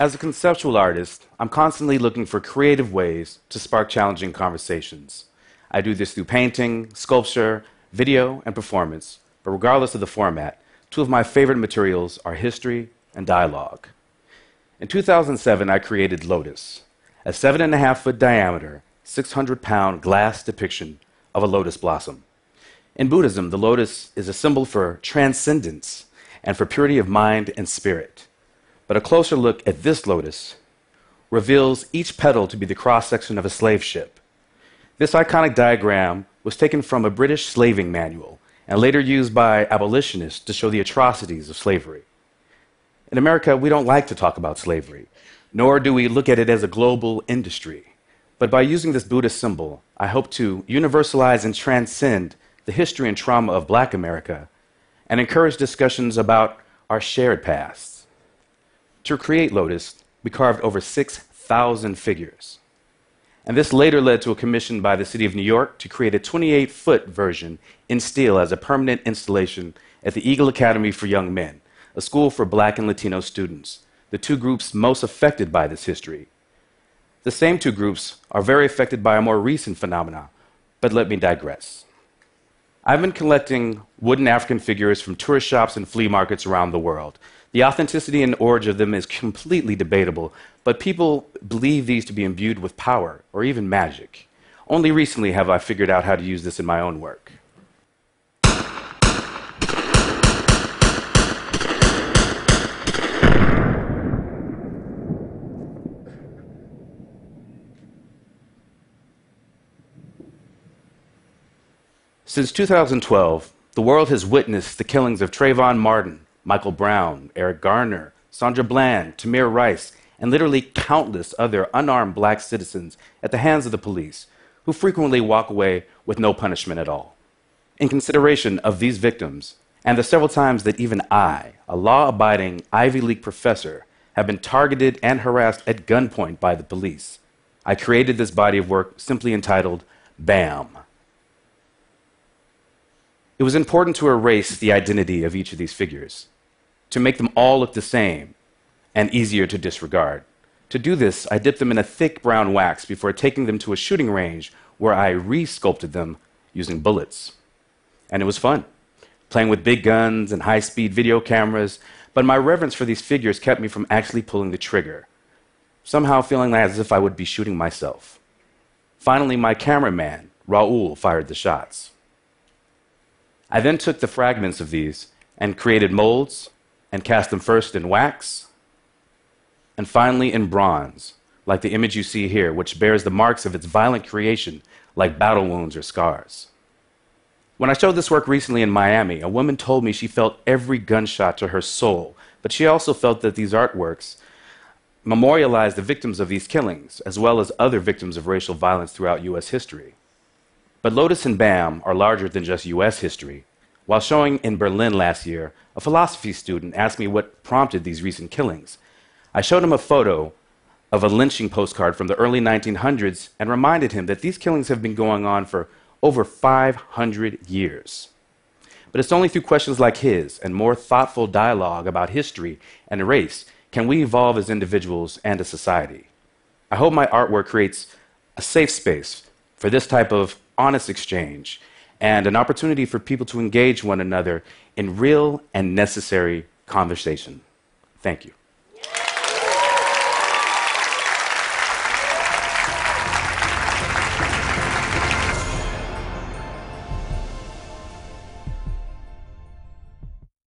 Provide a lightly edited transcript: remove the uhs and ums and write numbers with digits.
As a conceptual artist, I'm constantly looking for creative ways to spark challenging conversations. I do this through painting, sculpture, video, and performance, but regardless of the format, two of my favorite materials are history and dialogue. In 2007, I created Lotus, a 7.5-foot diameter, 600-pound glass depiction of a lotus blossom. In Buddhism, the lotus is a symbol for transcendence and for purity of mind and spirit. But a closer look at this lotus reveals each petal to be the cross-section of a slave ship. This iconic diagram was taken from a British slaving manual and later used by abolitionists to show the atrocities of slavery. In America, we don't like to talk about slavery, nor do we look at it as a global industry. But by using this Buddhist symbol, I hope to universalize and transcend the history and trauma of Black America and encourage discussions about our shared past. To create Lotus, we carved over 6,000 figures. And this later led to a commission by the City of New York to create a 28-foot version in steel as a permanent installation at the Eagle Academy for Young Men, a school for Black and Latino students, the two groups most affected by this history. The same two groups are very affected by a more recent phenomenon, but let me digress. I've been collecting wooden African figures from tourist shops and flea markets around the world. The authenticity and origin of them is completely debatable, but people believe these to be imbued with power or even magic. Only recently have I figured out how to use this in my own work. Since 2012, the world has witnessed the killings of Trayvon Martin, Michael Brown, Eric Garner, Sandra Bland, Tamir Rice, and literally countless other unarmed Black citizens at the hands of the police, who frequently walk away with no punishment at all. In consideration of these victims, and the several times that even I, a law-abiding Ivy League professor, have been targeted and harassed at gunpoint by the police, I created this body of work simply entitled BAM. It was important to erase the identity of each of these figures, to make them all look the same and easier to disregard. To do this, I dipped them in a thick brown wax before taking them to a shooting range where I re-sculpted them using bullets. And it was fun, playing with big guns and high-speed video cameras, but my reverence for these figures kept me from actually pulling the trigger, somehow feeling as if I would be shooting myself. Finally, my cameraman, Raul, fired the shots. I then took the fragments of these and created molds and cast them first in wax and finally in bronze, like the image you see here, which bears the marks of its violent creation like battle wounds or scars. When I showed this work recently in Miami, a woman told me she felt every gunshot to her soul, but she also felt that these artworks memorialized the victims of these killings, as well as other victims of racial violence throughout U.S. history. But Lotus and BAM are larger than just U.S. history. While showing in Berlin last year, a philosophy student asked me what prompted these recent killings. I showed him a photo of a lynching postcard from the early 1900s and reminded him that these killings have been going on for over 500 years. But it's only through questions like his and more thoughtful dialogue about history and race can we evolve as individuals and a society. I hope my artwork creates a safe space for this type of honest exchange and an opportunity for people to engage one another in real and necessary conversation. Thank you.